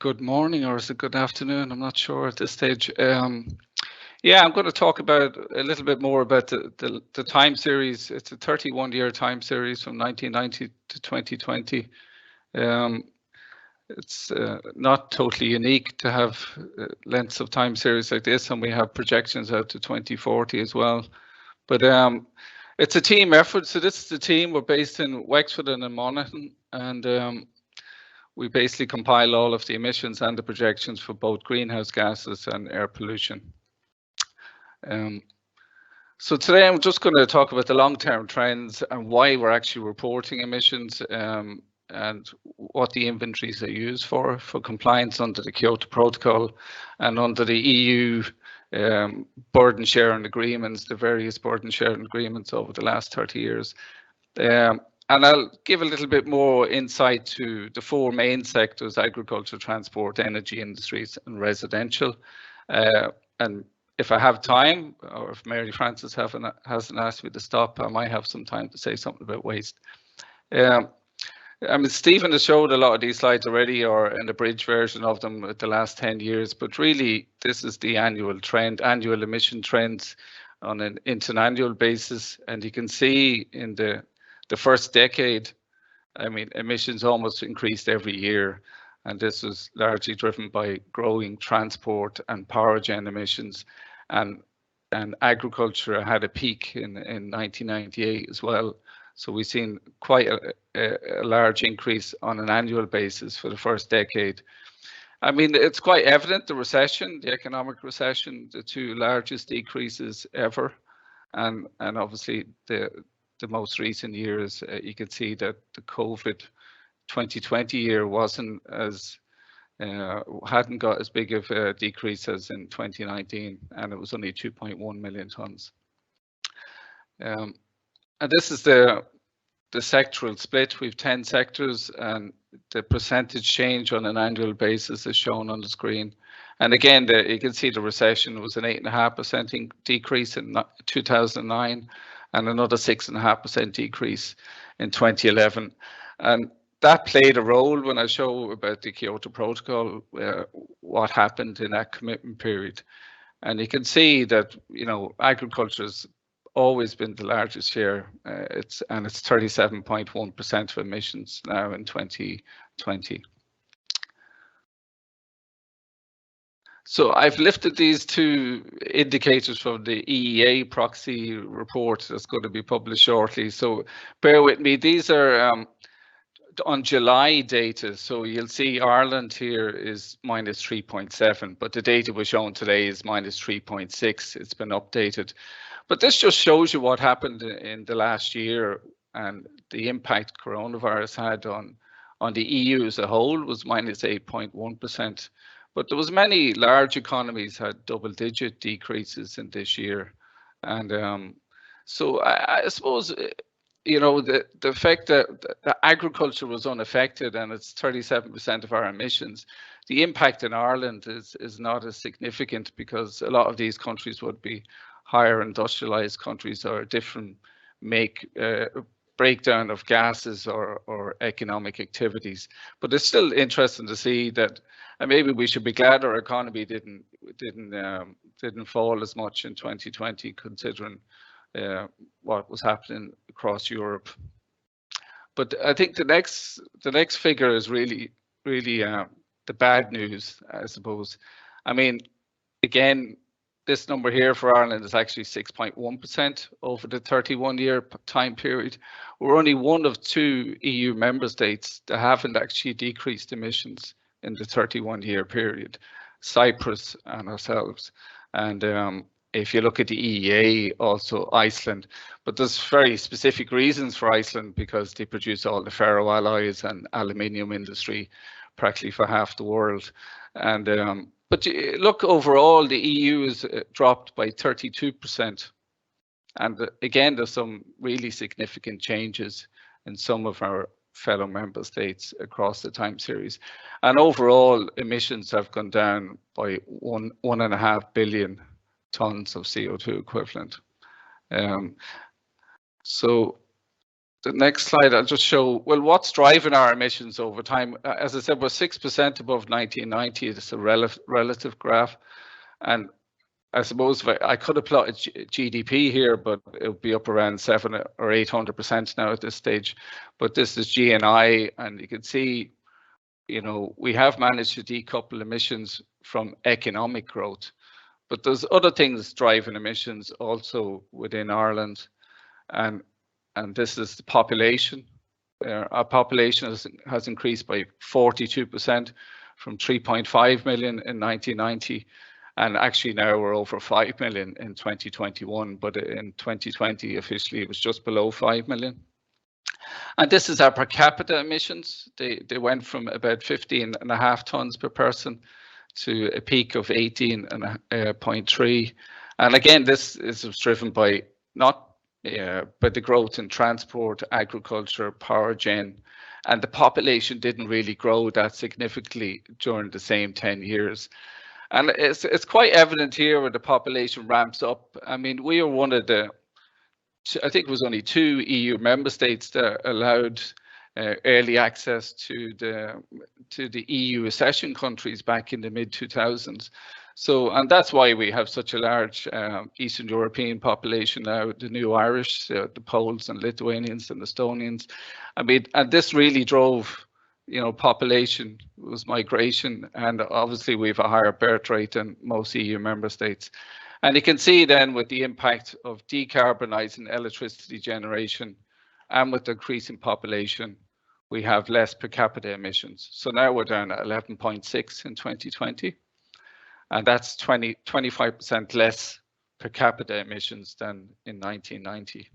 good morning, or is it good afternoon? I'm not sure at this stage. Yeah, I'm going to talk about a little bit more about the time series. It's a 31-year time series from 1990 to 2020. It's not totally unique to have lengths of time series like this, and we have projections out to 2040 as well. But it's a team effort. So this is the team. We're based in Wexford and in Monaghan, and we basically compile all of the emissions and the projections for both greenhouse gases and air pollution. So today I'm just going to talk about the long-term trends and why we're actually reporting emissions and what the inventories are used for compliance under the Kyoto Protocol and under the EU burden sharing agreements, the various burden sharing agreements over the last 30 years. And I'll give a little bit more insight to the four main sectors: agriculture, transport, energy industries, and residential. And if I have time, or if Mary Frances hasn't asked me to stop, I might have some time to say something about waste. I mean, Stephen has showed a lot of these slides already, or in the bridge version of them at the last 10 years, but really this is the annual trend, annual emission trends on an interannual basis. And you can see in the first decade, I mean, emissions almost increased every year. And this was largely driven by growing transport and power gen emissions. And agriculture had a peak in 1998 as well. So we've seen quite a large increase on an annual basis for the first decade. I mean, it's quite evident the recession, the economic recession, the two largest decreases ever. And obviously the most recent years, you can see that the COVID 2020 year wasn't as hadn't got as big of a decrease as in 2019, and it was only 2.1 million tons. And this is the sectoral split. We've 10 sectors, and the percentage change on an annual basis is shown on the screen. And again, you can see the recession was an 8.5% decrease in 2009, and another 6.5% decrease in 2011. And that played a role when I show about the Kyoto Protocol, what happened in that commitment period. And you can see that, you know, agriculture's always been the largest share. It's 37.1% of emissions now in 2020. So I've lifted these two indicators from the EEA proxy report that's going to be published shortly. So bear with me. These are on July data. So you'll see Ireland here is minus 3.7, but the data we're showing today is minus 3.6. It's been updated. But this just shows you what happened in the last year, and the impact coronavirus had on the EU as a whole was minus 8.1%. But there was many large economies had double-digit decreases in this year. And so I suppose, you know, the fact that the agriculture was unaffected and it's 37% of our emissions, the impact in Ireland is not as significant because a lot of these countries would be higher industrialized countries or different breakdown of gases or economic activities. But it's still interesting to see that, and maybe we should be glad our economy didn't fall as much in 2020, considering what was happening across Europe. But I think the next figure is really the bad news, I suppose. I mean, again, this number here for Ireland is actually 6.1% over the 31-year time period. We're only one of two EU member states that haven't actually decreased emissions in the 31-year period, Cyprus and ourselves. And if you look at the EEA, also Iceland, but there's very specific reasons for Iceland because they produce all the ferro alloys and aluminium industry practically for half the world. And but look, overall, the EU is dropped by 32%. And again, there's some really significant changes in some of our fellow member states across the time series. And overall, emissions have gone down by 1.5 billion tons of CO2 equivalent. So The next slide, I'll just show, well, what's driving our emissions over time. As I said, we're 6% above 1990. It's a relative graph. And I suppose I could have plotted GDP here, but it would be up around 700 or 800% now at this stage. But this is GNI, and you can see, you know, we have managed to decouple emissions from economic growth. But there's other things driving emissions also within Ireland. And this is the population. Our population has increased by 42% from 3.5 million in 1990. And actually now we're over 5 million in 2021, but in 2020 officially it was just below 5 million. And this is our per capita emissions. They went from about 15.5 tons per person to a peak of 18.3. And again, this is driven by but the growth in transport, agriculture, power gen, and the population didn't really grow that significantly during the same 10 years. And it's quite evident here where the population ramps up. I mean, we are one of the, I think it was only 2 EU member states that allowed early access to the EU accession countries back in the mid-2000s. So, and that's why we have such a large Eastern European population now, the new Irish, the Poles and Lithuanians and Estonians. I mean, and this really drove, you know, population was migration, and obviously we have a higher birth rate than most EU member states. And you can see then with the impact of decarbonising electricity generation and with the increasing population, we have less per capita emissions. So now we're down at 11.6 in 2020. And that's 25% less per capita emissions than in 1990.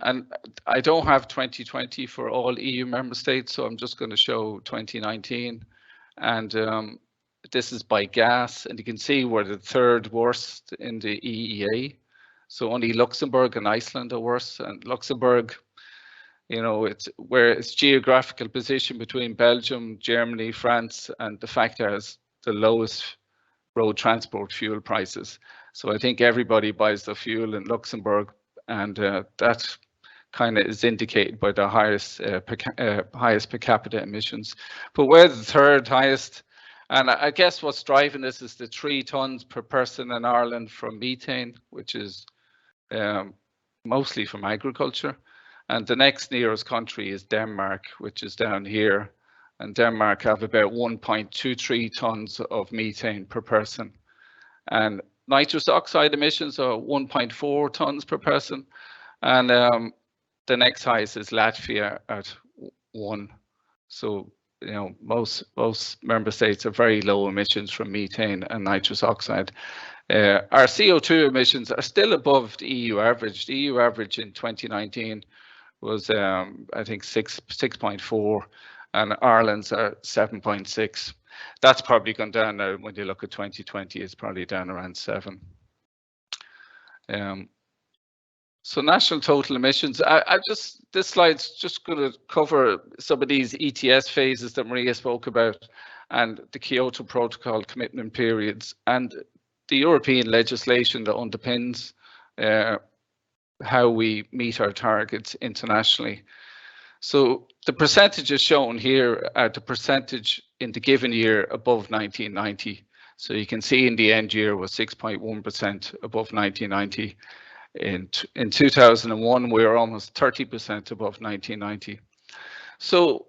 And I don't have 2020 for all EU member states, so I'm just going to show 2019. And this is by gas, and you can see we're the 3rd worst in the EEA. So only Luxembourg and Iceland are worse. And Luxembourg, you know, it's where its geographical position between Belgium, Germany, France, and the fact that it has the lowest road transport fuel prices. So I think everybody buys the fuel in Luxembourg, and that kind of is indicated by the highest per capita emissions. But we're the 3rd highest, and I guess what's driving this is the 3 tons per person in Ireland from methane, which is mostly from agriculture. And the next nearest country is Denmark, which is down here. And Denmark have about 1.23 tons of methane per person. And nitrous oxide emissions are 1.4 tons per person. And the next highest is Latvia at 1. So, you know, most member states have very low emissions from methane and nitrous oxide. Our CO2 emissions are still above the EU average. The EU average in 2019 was, I think, 6.4. And Ireland's are 7.6. That's probably gone down now. When you look at 2020, it's probably down around 7. So national total emissions. This slide's just going to cover some of these ETS phases that Maria spoke about, and the Kyoto Protocol commitment periods, and the European legislation that underpins how we meet our targets internationally. So the percentages shown here are the percentage in the given year above 1990. So you can see in the end year was 6.1% above 1990. In 2001, we were almost 30% above 1990. So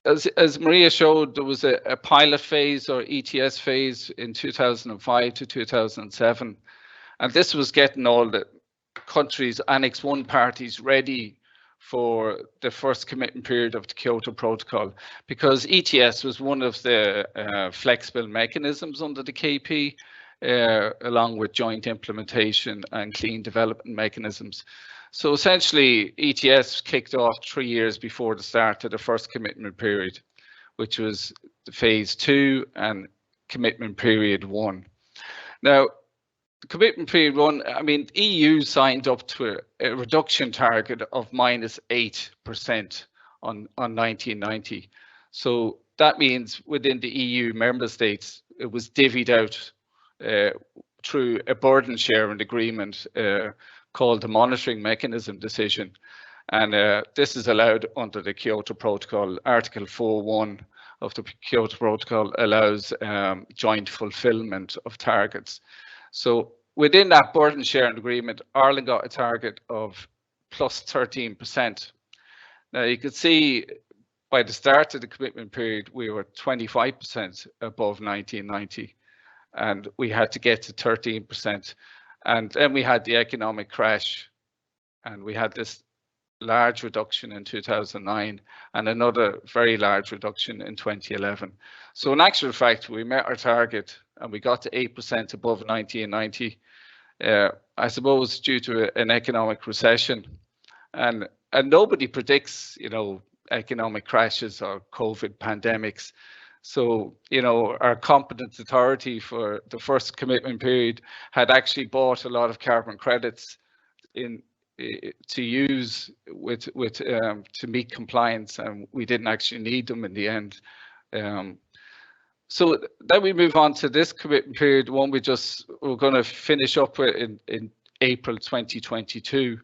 as Maria showed, there was a pilot phase or ETS phase in 2005 to 2007. And this was getting all the countries, Annex 1 parties, ready for the first commitment period of the Kyoto Protocol, because ETS was one of the flexible mechanisms under the KP, along with joint implementation and clean development mechanisms. So essentially, ETS kicked off 3 years before the start of the first commitment period, which was phase 2 and commitment period 1. Now, commitment period 1, I mean, the EU signed up to a reduction target of -8% on 1990. So that means within the EU member states, it was divvied out through a burden sharing agreement called the monitoring mechanism decision. And this is allowed under the Kyoto Protocol. Article 4.1 of the Kyoto Protocol allows joint fulfillment of targets. So within that burden sharing agreement, Ireland got a target of plus 13%. Now you can see by the start of the commitment period, we were 25% above 1990, and we had to get to 13%. And then we had the economic crash, and we had this large reduction in 2009 and another very large reduction in 2011. So in actual fact, we met our target and we got to 8% above 1990, I suppose due to an economic recession. And nobody predicts, you know, economic crashes or COVID pandemics. So, you know, our competent authority for the first commitment period had actually bought a lot of carbon credits to use to meet compliance, and we didn't actually need them in the end. So then we move on to this commitment period, one we're going to finish up with in April 2022.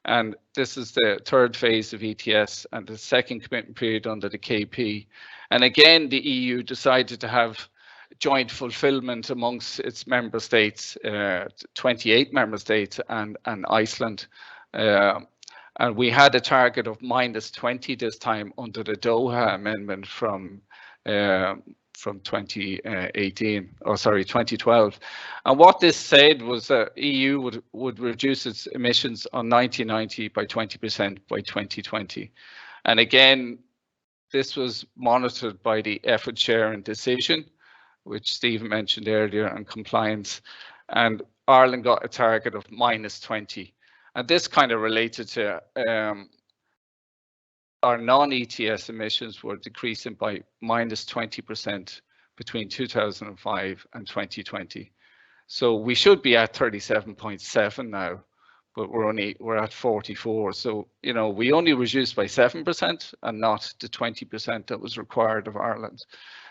And this is the third phase of ETS and the second commitment period under the KP. And again, the EU decided to have joint fulfillment amongst its member states, 28 member states and Iceland. And we had a target of -20 this time under the Doha Amendment from 2012. And what this said was that EU would reduce its emissions on 1990 by 20% by 2020. And again, this was monitored by the effort sharing decision, which Stephen mentioned earlier, and compliance. And Ireland got a target of -20. And this kind of related to our non-ETS emissions were decreasing by -20% between 2005 and 2020. So we should be at 37.7 now, but we're at 44. So, you know, we only reduced by 7% and not the 20% that was required of Ireland.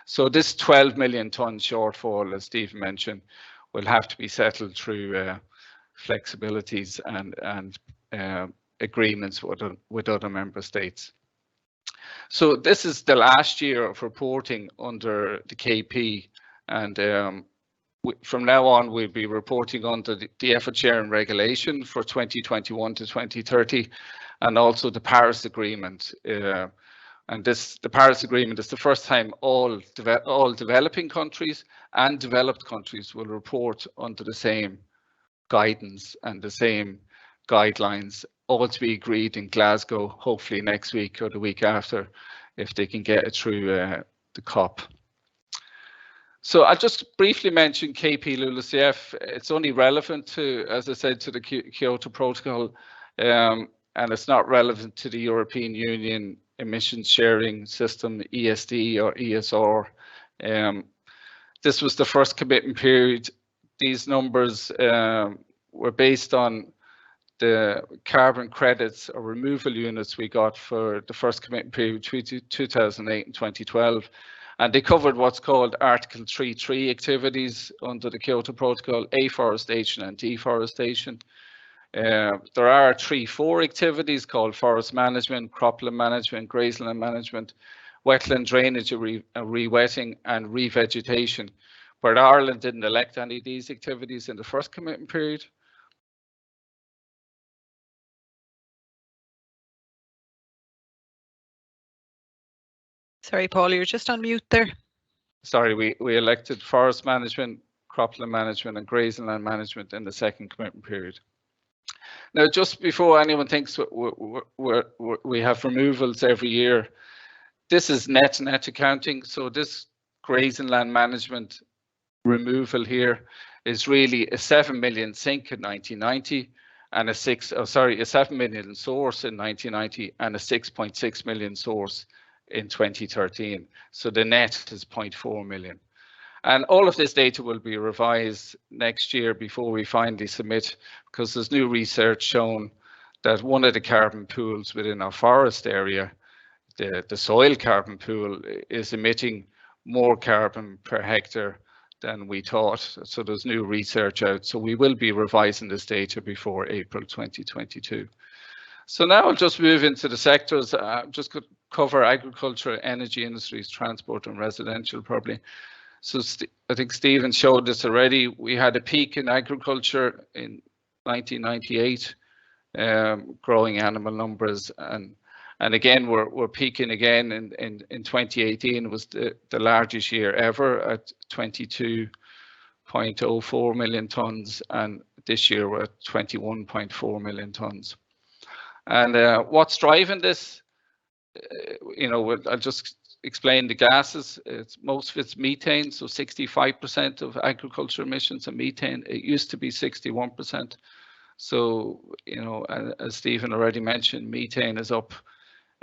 So this 12 million tonne shortfall, as Steve mentioned, will have to be settled through flexibilities and agreements with other member states. So this is the last year of reporting under the KP, and from now on we'll be reporting under the effort sharing regulation for 2021 to 2030, and also the Paris Agreement. And the Paris Agreement is the first time all developing countries and developed countries will report under the same guidance and the same guidelines, all to be agreed in Glasgow, hopefully next week or the week after, if they can get it through the COP. So I'll just briefly mention KP-LULUCF. It's only relevant to, as I said, to the Kyoto Protocol, and it's not relevant to the European Union Emissions Sharing System, ESD or ESR. This was the first commitment period. These numbers were based on the carbon credits or removal units we got for the first commitment period between 2008 and 2012. And they covered what's called Article 3.3 activities under the Kyoto Protocol, afforestation and deforestation. There are 3.4 activities called forest management, cropland management, grazeland management, wetland drainage, re-wetting and revegetation. But Ireland didn't elect any of these activities in the first commitment period. Sorry, Paul, you're just on mute there. Sorry, we elected forest management, cropland management and grazeland management in the second commitment period. Now, just before anyone thinks we have removals every year, this is net accounting. So this grazing land management removal here is really a 7 million sink in 1990 and a 7 million source in 1990 and a 6.6 million source in 2013. So the net is 0.4 million. And all of this data will be revised next year before we finally submit, because there's new research shown that one of the carbon pools within our forest area, the soil carbon pool, is emitting more carbon per hectare than we thought. So there's new research out. So we will be revising this data before April 2022. So now I'll just move into the sectors. Just could cover agriculture, energy industries, transport, and residential probably. So I think Stephen showed this already. We had a peak in agriculture in 1998, growing animal numbers, and again we're peaking again in 2018. Was the largest year ever at 22.04 million tons, and this year we're at 21.4 million tons. And what's driving this? I'll just explain the gases. Most of it's methane, so 65% of agriculture emissions are methane. It used to be 61%. So, as Stephen already mentioned, methane is up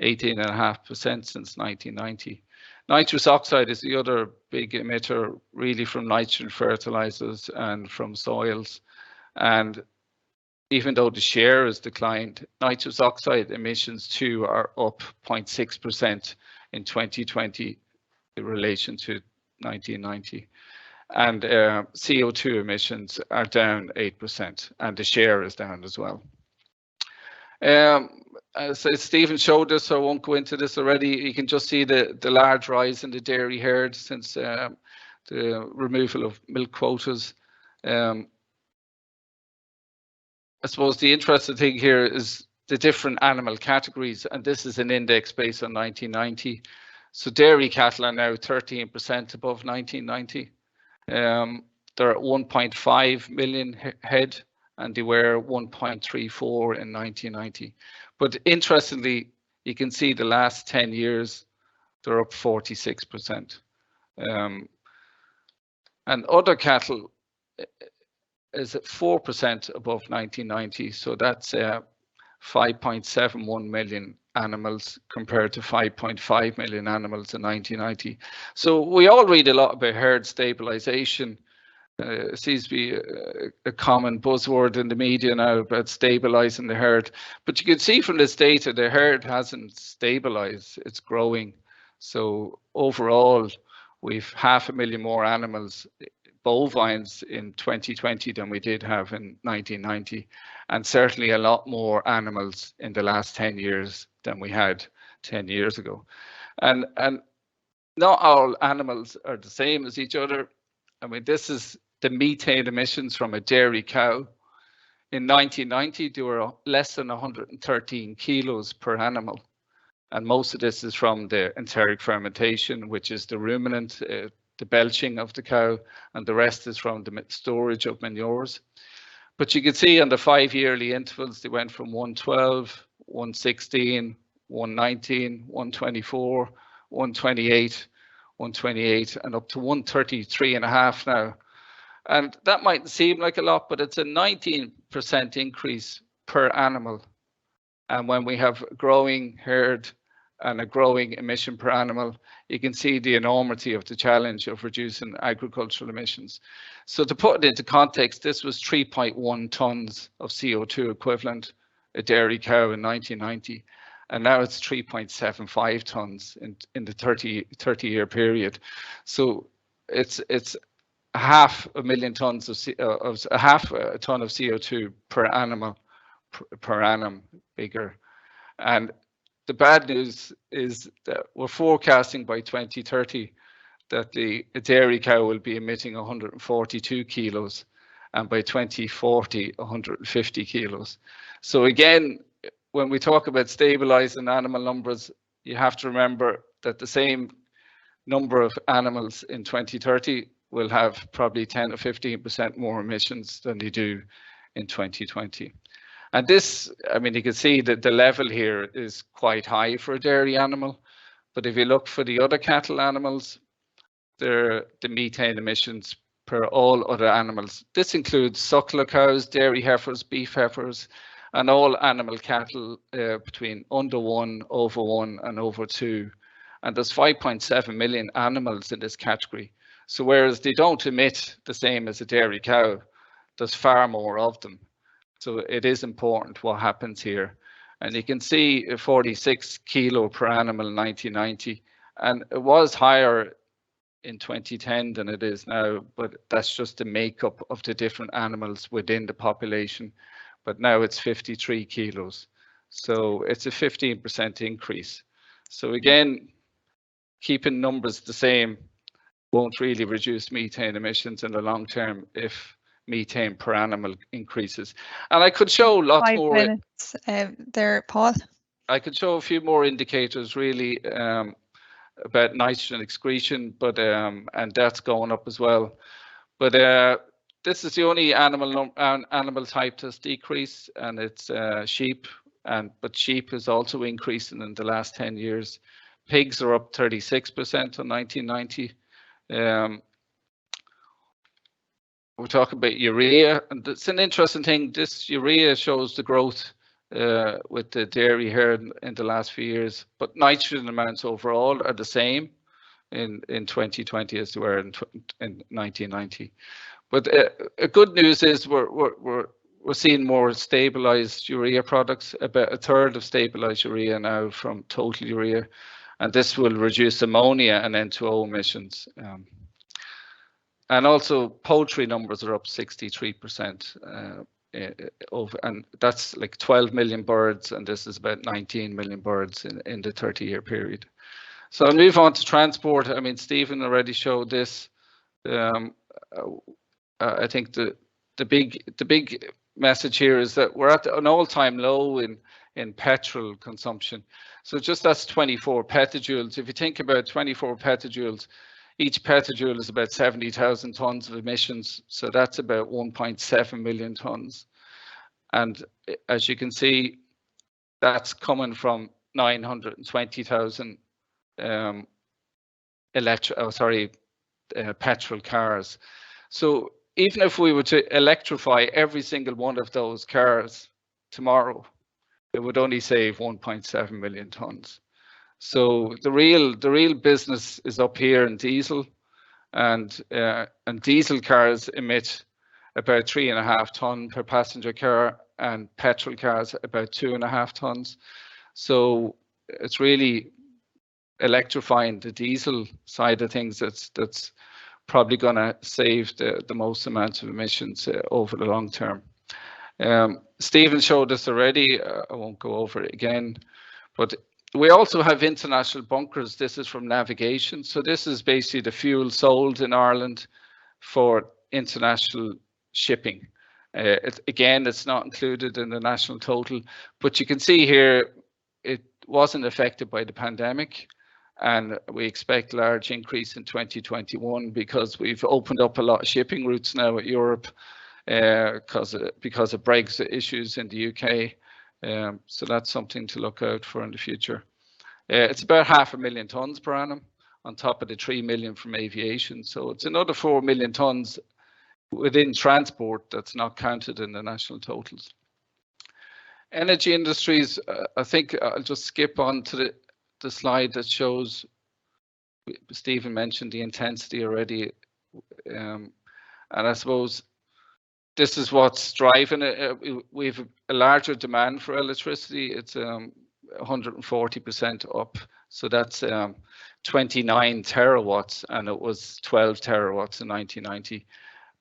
18.5% since 1990. Nitrous oxide is the other big emitter, really, from nitrogen fertilizers and from soils. And even though the share has declined, nitrous oxide emissions too are up 0.6% in 2020 in relation to 1990. And CO2 emissions are down 8%, and the share is down as well. As Stephen showed us, so I won't go into this already. You can just see the large rise in the dairy herd since the removal of milk quotas. I suppose the interesting thing here is the different animal categories, and this is an index based on 1990. So dairy cattle are now 13% above 1990. They're at 1.5 million head, and they were 1.34 in 1990. But interestingly, you can see the last 10 years, they're up 46%. And other cattle is at 4% above 1990, so that's 5.71 million animals compared to 5.5 million animals in 1990. So we all read a lot about herd stabilization. It seems to be a common buzzword in the media now about stabilizing the herd. But you can see from this data, the herd hasn't stabilized, it's growing. So overall, we've 500,000 more animals, bovines, in 2020 than we did have in 1990, and certainly a lot more animals in the last 10 years than we had 10 years ago. And not all animals are the same as each other. I mean, this is the methane emissions from a dairy cow. In 1990, they were less than 113 kilos per animal. And most of this is from the enteric fermentation, which is the ruminant, the belching of the cow, and the rest is from the storage of manures. But you can see on the 5-yearly intervals, they went from 112, 116, 119, 124, 128, 128, and up to 133.5 now. And that might seem like a lot, but it's a 19% increase per animal. And when we have a growing herd and a growing emission per animal, you can see the enormity of the challenge of reducing agricultural emissions. So to put it into context, this was 3.1 tons of CO2 equivalent, a dairy cow in 1990, and now it's 3.75 tons in the 30-year period. So it's 500,000 tons of half a ton of CO2 per animal per annum bigger. And the bad news is that we're forecasting by 2030 that a dairy cow will be emitting 142 kilos, and by 2040, 150 kilos. So again, when we talk about stabilizing animal numbers, you have to remember that the same number of animals in 2030 will have probably 10 or 15% more emissions than they do in 2020. And this, I mean, you can see that the level here is quite high for a dairy animal. But if you look for the other cattle animals, the methane emissions per all other animals. This includes suckler cows, dairy heifers, beef heifers, and all animal cattle between under 1, over 1, and over 2. And there's 5.7 million animals in this category. So whereas they don't emit the same as a dairy cow, there's far more of them. So it is important what happens here. And you can see 46 kilo per animal in 1990, and it was higher in 2010 than it is now, but that's just the makeup of the different animals within the population. But now it's 53 kilos. So it's a 15% increase. So again, keeping numbers the same won't really reduce methane emissions in the long term if methane per animal increases. And I could show lots 5 more. minutes there, Paul. I could show a few more indicators really about nitrogen excretion, but and that's going up as well. But this is the only animal type that's decreased, and it's sheep. But sheep is also increasing in the last 10 years. Pigs are up 36% on 1990. We're talking about urea, and it's an interesting thing. This urea shows the growth with the dairy here in the last few years, but nitrogen amounts overall are the same in 2020 as they were in 1990. But good news is we're seeing more stabilized urea products, about a third of stabilized urea now from total urea, and this will reduce ammonia and N2O emissions. And also poultry numbers are up 63%. And that's like 12 million birds, and this is about 19 million birds in the 30-year period. So I'll move on to transport. I mean, Stephen already showed this. I think the big message here is that we're at an all-time low in petrol consumption. So just that's 24 petajoules. If you think about 24 petajoules, each petajoule is about 70,000 tons of emissions. So that's about 1.7 million tons. And as you can see, that's coming from 920,000 petrol cars. So even if we were to electrify every single one of those cars tomorrow, it would only save 1.7 million tons. So the real business is up here in diesel, and diesel cars emit about 3.5 tons per passenger car, and petrol cars about 2.5 tons. So it's really electrifying the diesel side of things that's probably going to save the most amount of emissions over the long term. Stephen showed us already. I won't go over it again, but we also have international bunkers. This is from Navigation. So this is basically the fuel sold in Ireland for international shipping. It's not included in the national total, but you can see here it wasn't affected by the pandemic, and we expect large increase in 2021 because we've opened up a lot of shipping routes now at Europe because of Brexit issues in the UK. So that's something to look out for in the future. It's about 500,000 tons per annum on top of the 3 million from aviation. So it's another 4 million tons within transport that's not counted in the national totals. Energy industries, I think I'll just skip on to the slide that shows, Stephen mentioned the intensity already. And I suppose this is what's driving it. We have a larger demand for electricity. It's 140% up. So that's 29 terawatts, and it was 12 terawatts in 1990.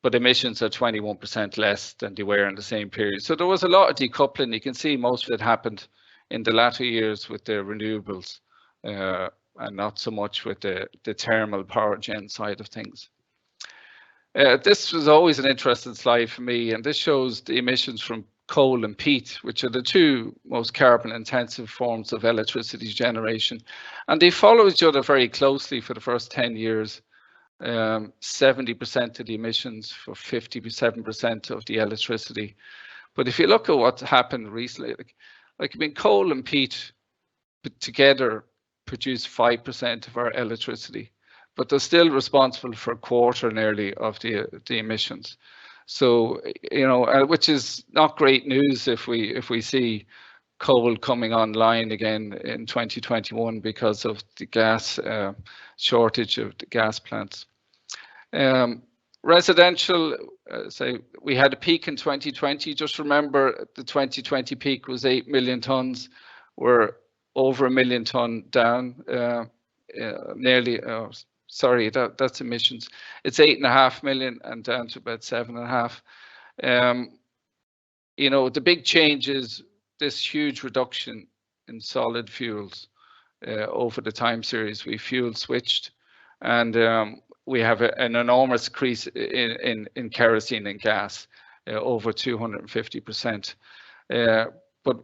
But emissions are 21% less than they were in the same period. So there was a lot of decoupling. You can see most of it happened in the latter years with the renewables and not so much with the thermal power gen side of things. This was always an interesting slide for me, and this shows the emissions from coal and peat, which are the two most carbon intensive forms of electricity generation. And they follow each other very closely for the first 10 years. 70% of the emissions for 57% of the electricity. But if you look at what happened recently, I mean, coal and peat together produce 5% of our electricity, but they're still responsible for a quarter nearly of the emissions. So, you know, which is not great news if we see coal coming online again in 2021 because of the gas shortage of the gas plants. Residential, say we had a peak in 2020. Just remember the 2020 peak was 8 million tons. We're over 1 million ton down, nearly sorry, that's emissions. It's 8.5 million and down to about 7.5. You know, the big change is this huge reduction in solid fuels over the time series. We fuel switched, and we have an enormous increase in kerosene and gas, over 250%. But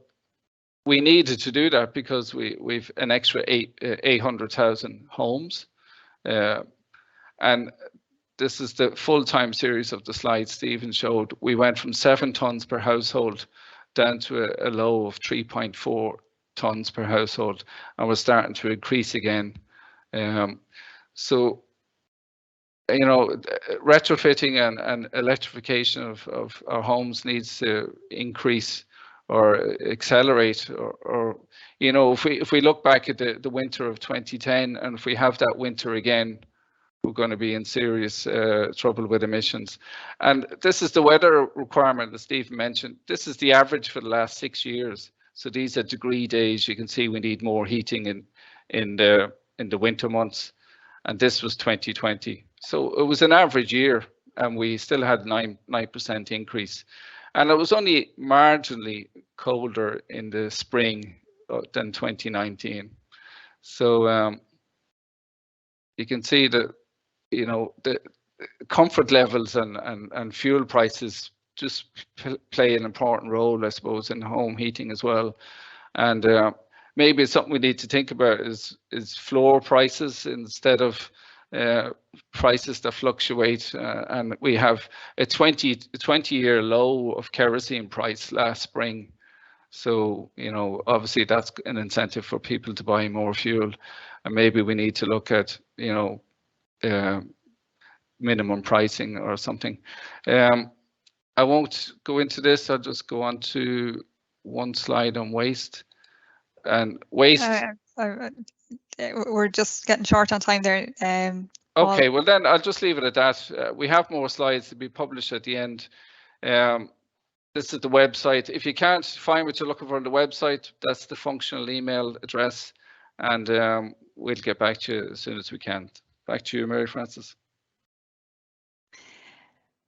we needed to do that because we've an extra 800,000 homes, and this is the full-time series of the slides Stephen showed. We went from 7 tons per household down to a low of 3.4 tons per household, and we're starting to increase again. So, you know, retrofitting and electrification of our homes needs to increase or accelerate, or you know, if we look back at the winter of 2010, and if we have that winter again, we're going to be in serious trouble with emissions. And this is the weather requirement that Stephen mentioned. This is the average for the last 6 years. So these are degree days. You can see we need more heating in the winter months, and this was 2020. So it was an average year, and we still had 9% increase. And it was only marginally colder in the spring than 2019. So you can see that, you know, the comfort levels and fuel prices just play an important role, I suppose, in home heating as well. And maybe something we need to think about is floor prices instead of prices that fluctuate. And we have a 20-year low of kerosene price last spring. So, you know, obviously that's an incentive for people to buy more fuel. And maybe we need to look at, you know, minimum pricing or something. I won't go into this. I'll just go on to one slide on waste. And waste. We're just getting short on time there. Okay, well then I'll just leave it at that. We have more slides to be published at the end. This is the website. If you can't find what you're looking for on the website, that's the functional email address, and we'll get back to you as soon as we can. Back to you, Mary Frances.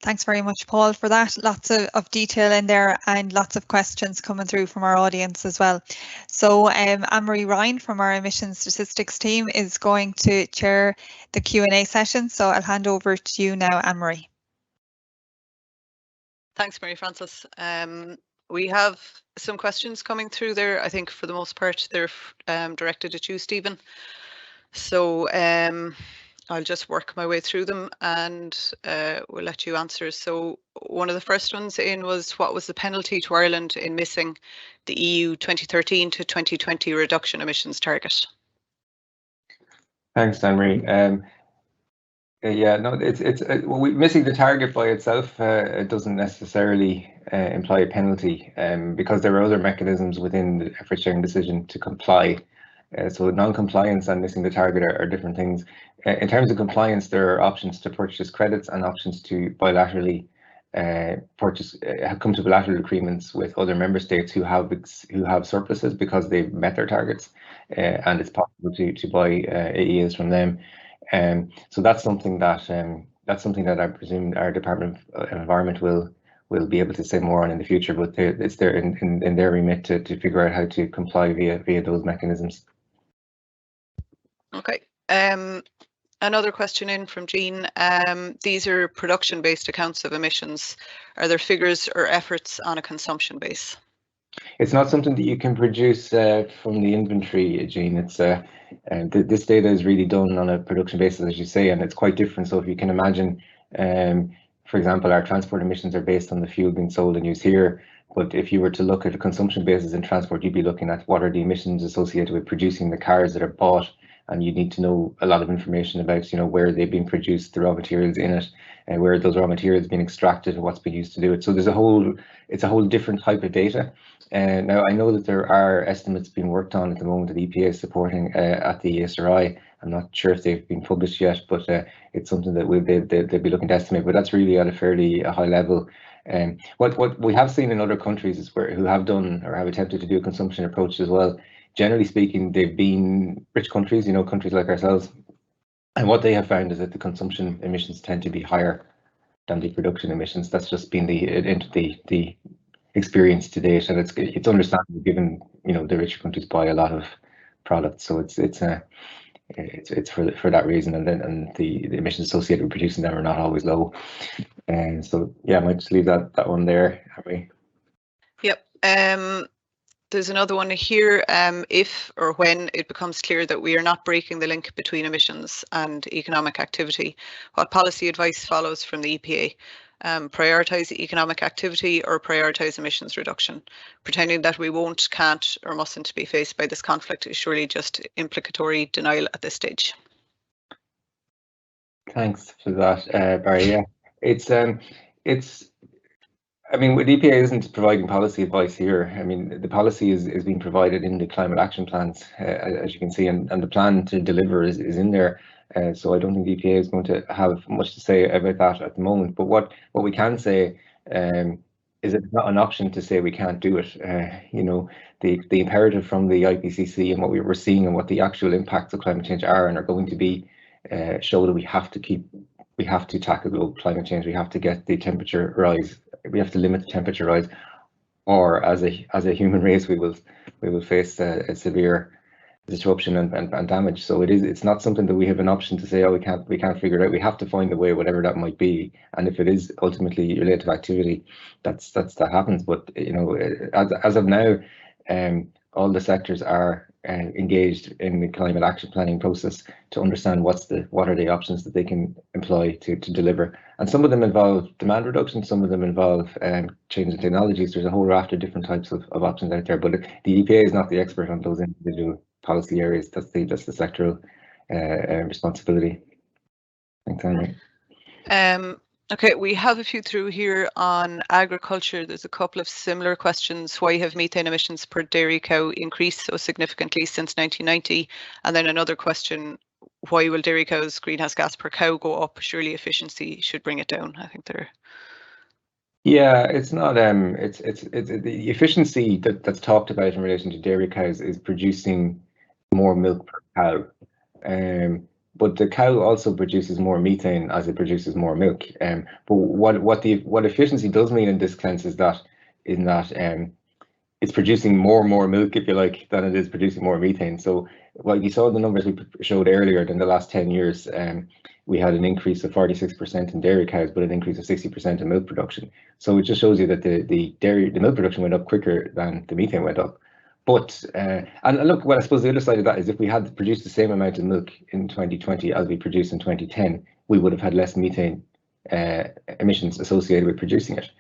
Thanks very much, Paul, for that. Lots of detail in there and lots of questions coming through from our audience as well. So Anne-Marie Ryan from our emissions statistics team is going to chair the Q&A session. So I'll hand over to you now, Anne-Marie. Thanks, Mary Frances. We have some questions coming through there. I think for the most part, they're directed at you, Stephen. So I'll just work my way through them and we'll let you answer. So one of the first ones in was, what was the penalty to Ireland in missing the EU 2013 to 2020 reduction emissions target? Thanks, Anne-Marie. Yeah, no, missing the target by itself it doesn't necessarily imply a penalty, because there are other mechanisms within the effort sharing decision to comply. So non-compliance and missing the target are different things. In terms of compliance, there are options to purchase credits and options to bilaterally come to bilateral agreements with other member states who have surpluses because they've met their targets, and it's possible to buy AEAs from them. So that's something that I presume our Department of Environment will be able to say more on in the future, but it's there in their remit to figure out how to comply via those mechanisms. Okay. Another question in from Jean. These are production-based accounts of emissions. Are there figures or efforts on a consumption base? It's not something that you can produce from the inventory, Jean. It's this data is really done on a production basis, as you say, and it's quite different. So if you can imagine, for example, our transport emissions are based on the fuel being sold and used here. But if you were to look at a consumption basis in transport, you'd be looking at what are the emissions associated with producing the cars that are bought, and you need to know a lot of information about, you know, where they've been produced, the raw materials in it, and where those raw materials been extracted and what's been used to do it. So it's a whole different type of data. Now I know that there are estimates being worked on at the moment that EPA is supporting at the ESRI. I'm not sure if they've been published yet, but it's something that they'll be looking to estimate. But that's really at a fairly high level. What we have seen in other countries is who have done or have attempted to do a consumption approach as well. Generally speaking, they've been rich countries, you know, countries like ourselves, And what they have found is that the consumption emissions tend to be higher than the production emissions. That's just been the experience to date, and it's understandable given the richer countries buy a lot of products, so it's for that reason, and the emissions associated with producing them are not always low, and so yeah, I might just leave that one there, Henry. Yep. There's another one here. If or when it becomes clear that we are not breaking the link between emissions and economic activity, what policy advice follows from the EPA? Prioritise economic activity or prioritise emissions reduction? Pretending that we won't, can't, or mustn't be faced by this conflict is surely just implicatory denial at this stage. Thanks for that, Barry. Yeah, I mean, the EPA isn't providing policy advice here. I mean, the policy is being provided in the climate action plans, as you can see, and the plan to deliver is in there. So I don't think the EPA is going to have much to say about that at the moment. But what we can say is it's not an option to say we can't do it. The imperative from the IPCC and what we were seeing and what the actual impacts of climate change are and are going to be show that we have to tackle global climate change. We have to get the temperature rise. We have to limit the temperature rise, or as a human race, we will face a severe disruption and damage. So it's not something that we have an option to say, oh, we can't figure it out. We have to find a way, whatever that might be. And if it is ultimately related to activity, that happens. But as of now, all the sectors are engaged in the climate action planning process to understand what are the options that they can employ to deliver. And some of them involve demand reduction, some of them involve changing technologies. There's a whole raft of different types of options out there, but the EPA is not the expert on those individual policy areas. That's the sectoral responsibility. Thanks, Henry. Okay, we have a few through here on agriculture. There's a couple of similar questions. Why have methane emissions per dairy cow increased so significantly since 1990? And then another question, why will dairy cows' greenhouse gas per cow go up? Surely efficiency should bring it down. I think they're... Yeah, it's not. It's the efficiency that's talked about in relation to dairy cows is producing more milk per cow. But the cow also produces more methane as it produces more milk. But what efficiency does mean in this sense is that it's producing more milk, if you like, than it is producing more methane. So what you saw the numbers we showed earlier, in the last 10 years, we had an increase of 46% in dairy cows, but an increase of 60% in milk production. So it just shows you that the milk production went up quicker than the methane went up. But and look, well, I suppose the other side of that is if we had produced the same amount of milk in 2020 as we produced in 2010, we would have had less methane emissions associated with producing it.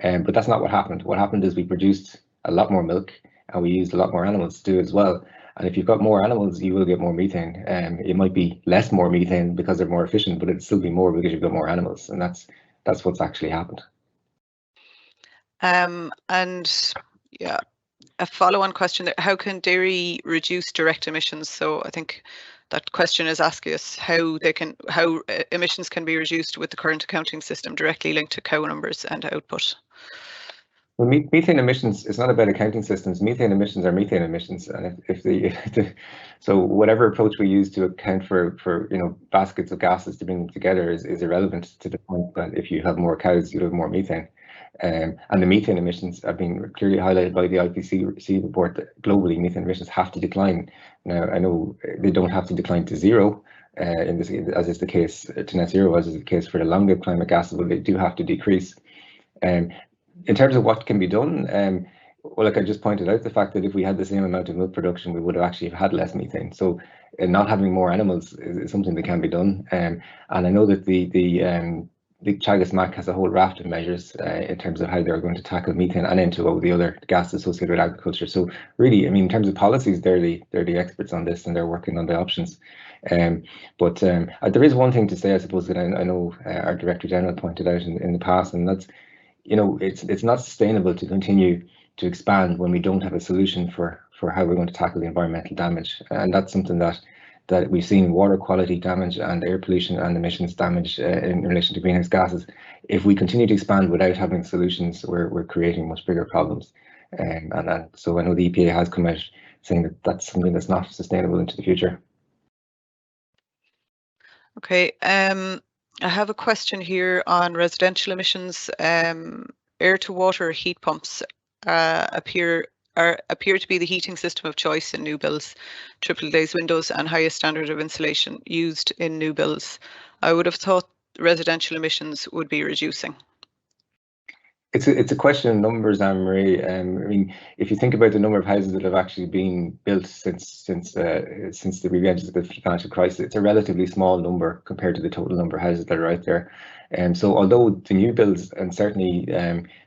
But that's not what happened. What happened is we produced a lot more milk and we used a lot more animals to do it as well. And if you've got more animals, you will get more methane. It might be less more methane because they're more efficient, but it'll still be more because you've got more animals, and that's what's actually happened. And yeah. A follow-on question there, how can dairy reduce direct emissions? So I think that question is asking us how emissions can be reduced with the current accounting system directly linked to cow numbers and output. Well, methane emissions is not about accounting systems. Methane emissions are methane emissions, and so whatever approach we use to account for baskets of gases to bring them together is irrelevant to the point that if you have more cows, you'll have more methane. And the methane emissions have been clearly highlighted by the IPCC report that globally methane emissions have to decline. Now, I know they don't have to decline to zero, as is the case to net zero, as is the case for the long-lived climate gases, but they do have to decrease. In terms of what can be done, well, like I just pointed out, the fact that if we had the same amount of milk production, we would have actually had less methane. So not having more animals is something that can be done. And I know that the Teagasc MAC has a whole raft of measures in terms of how they're going to tackle methane and into all the other gases associated with agriculture. So really, I mean, in terms of policies, they're the experts on this and they're working on the options. But there is one thing to say, I suppose, that I know our Director General pointed out in the past, and that's, it's not sustainable to continue to expand when we don't have a solution for how we're going to tackle the environmental damage. And that's something that we've seen water quality damage and air pollution and emissions damage in relation to greenhouse gases. If we continue to expand without having solutions, we're creating much bigger problems. And so I know the EPA has come out saying that that's something that's not sustainable into the future. Okay, I have a question here on residential emissions. Air to water heat pumps appear to be the heating system of choice in new builds, triple glazed windows and highest standard of insulation used in new builds. I would have thought residential emissions would be reducing. It's a question of numbers, Anne-Marie. I mean, if you think about the number of houses that have actually been built since the re-entered the financial crisis, it's a relatively small number compared to the total number of houses that are out there. So although the new builds and certainly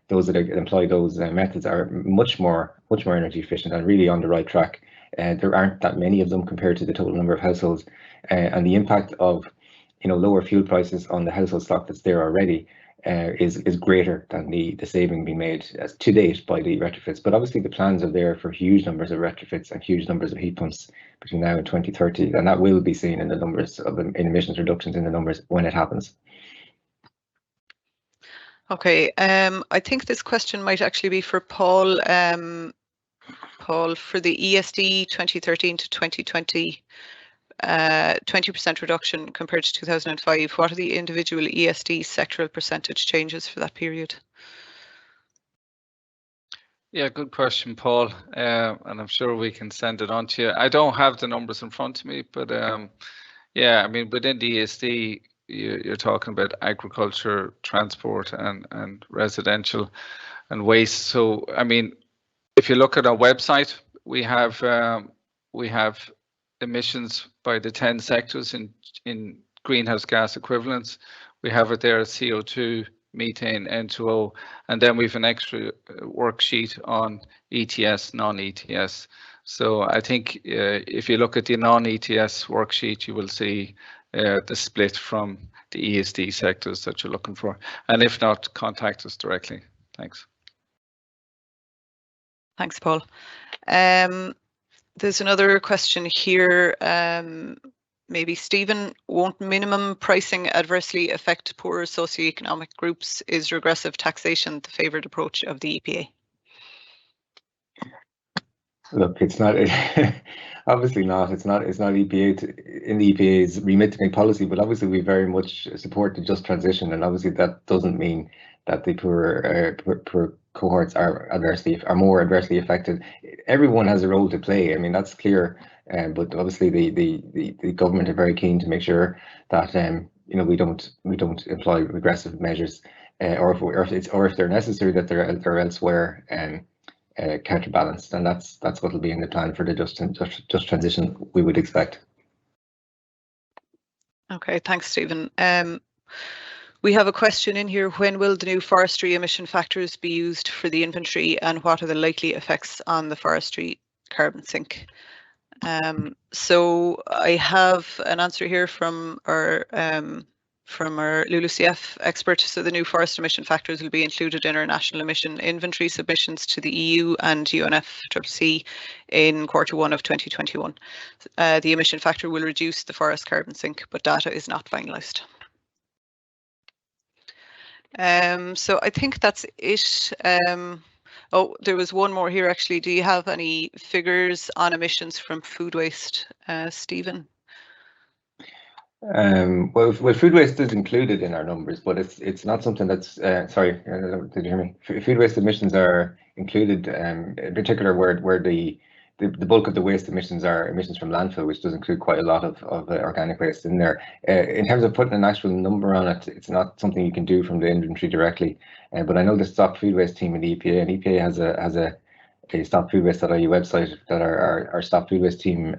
those that employ those methods are much more energy efficient and really on the right track, there aren't that many of them compared to the total number of households, and the impact of lower fuel prices on the household stock that's there already is greater than the saving being made to date by the retrofits. But obviously the plans are there for huge numbers of retrofits and huge numbers of heat pumps between now and 2030, and that will be seen in the numbers of in emissions reductions in the numbers when it happens. Okay, I think this question might actually be for Paul. Paul, for the ESD 2013 to 2020. 20% reduction compared to 2005. What are the individual ESD sectoral percentage changes for that period? Yeah, good question, Paul. And I'm sure we can send it on to you. I don't have the numbers in front of me, but yeah, I mean, within the ESD, you're talking about agriculture, transport, and residential and waste. So, I mean, if you look at our website, we have emissions by the 10 sectors in greenhouse gas equivalents. We have it there as CO2, methane, N2O, and then we have an extra worksheet on ETS, non-ETS. So I think if you look at the non-ETS worksheet, you will see the split from the ESD sectors that you're looking for. And if not, contact us directly. Thanks. Thanks, Paul. There's another question here. Maybe Stephen, won't minimum pricing adversely affect poorer socioeconomic groups? Is regressive taxation the favoured approach of the EPA? Look, it's not. Obviously not. It's not EPA in the EPA's remit to make policy, but obviously we very much support the just transition, and obviously that doesn't mean that the poor cohorts are more adversely affected. Everyone has a role to play. I mean, that's clear. But obviously the government are very keen to make sure that we don't employ regressive measures, or if they're necessary, that they're elsewhere counterbalanced, and that's what will be in the plan for the just transition we would expect. Okay, thanks, Stephen. We have a question in here. When will the new forestry emission factors be used for the inventory, and what are the likely effects on the forestry carbon sink? So I have an answer here from our LULUCF expert. So the new forest emission factors will be included in our national emission inventory submissions to the EU and UNFCCC in Q1 of 2021. The emission factor will reduce the forest carbon sink, but data is not finalised. So I think that's it. Oh, there was one more here actually. Do you have any figures on emissions from food waste, Stephen? Well, food waste is included in our numbers, but it's not something that's sorry, did you hear me? Food waste emissions are included, in particular where the bulk of the waste emissions are emissions from landfill, which does include quite a lot of organic waste in there. In terms of putting an actual number on it, it's not something you can do from the inventory directly. But I know the stock food waste team in the EPA, and EPA has a stopfoodwaste.ie website that our stop food waste team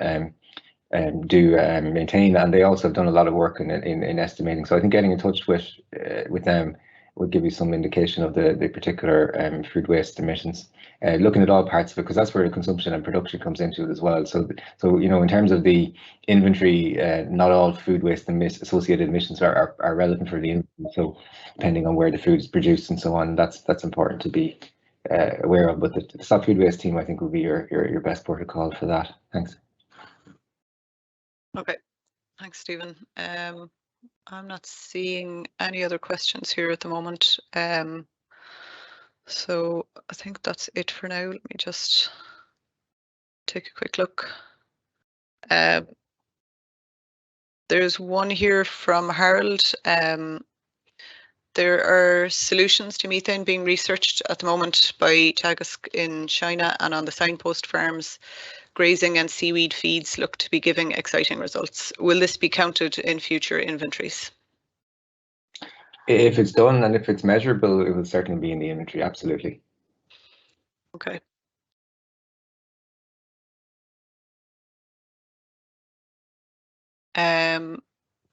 do maintain, and they also have done a lot of work in estimating. So I think getting in touch with them will give you some indication of the particular food waste emissions, looking at all parts of it, because that's where the consumption and production comes into it as well. So in terms of the inventory, not all food waste and associated emissions are relevant for the inventory. So depending on where the food is produced and so on, that's important to be aware of. But the stop food waste team, I think, will be your best port of call for that. Thanks. Okay, thanks, Stephen. I'm not seeing any other questions here at the moment. So I think that's it for now. Let me just take a quick look. There's one here from Harold. There are solutions to methane being researched at the moment by Teagasc in China, and on the signpost farms, grazing and seaweed feeds look to be giving exciting results. Will this be counted in future inventories? If it's done and if it's measurable, it will certainly be in the inventory, absolutely. Okay.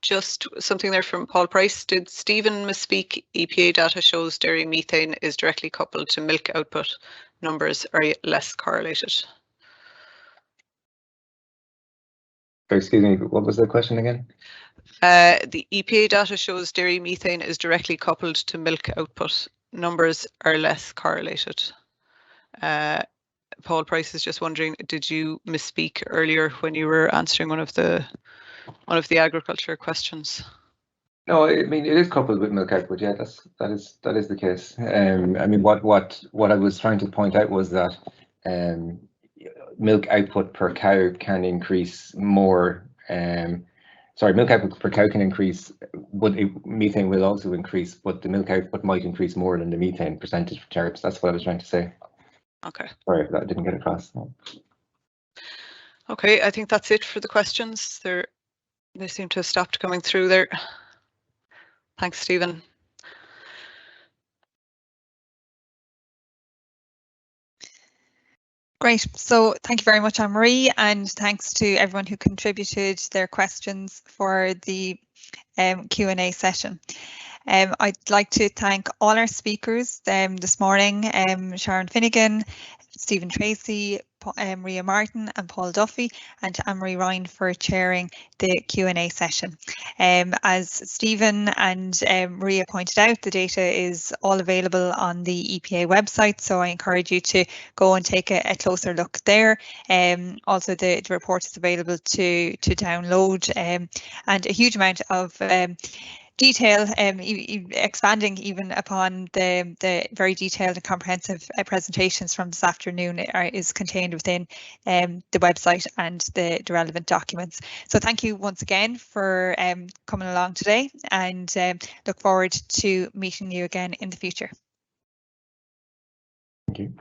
Just something there from Paul Price. Did Stephen misspeak? EPA data shows dairy methane is directly coupled to milk output. Numbers are less correlated. Excuse me, what was the question again? The EPA data shows dairy methane is directly coupled to milk output. Numbers are less correlated. Paul Price is just wondering, did you misspeak earlier when you were answering one of the agriculture questions? No, I mean it is coupled with milk output. Yeah, that is the case. I mean, what I was trying to point out was that milk output per cow can increase more. Sorry, milk output per cow can increase, but methane will also increase, but the milk output might increase more than the methane percentage for chirps. That's what I was trying to say. Okay. Sorry if that didn't get across. No. Okay, I think that's it for the questions. They seem to have stopped coming through there. Thanks, Stephen. Great. So thank you very much, Anne-Marie, and thanks to everyone who contributed their questions for the Q&A session. I'd like to thank all our speakers this morning, Sharon Finnegan, Stephen Tracy, Maria Martin and Paul Duffy, and to Anne-Marie Ryan for chairing the Q&A session. As Stephen and Maria pointed out, the data is all available on the EPA website, so I encourage you to go and take a closer look there. Also, the report is available to download, and a huge amount of detail, expanding even upon the very detailed and comprehensive presentations from this afternoon is contained within the website and the relevant documents. So thank you once again for coming along today, and look forward to meeting you again in the future. Thank you.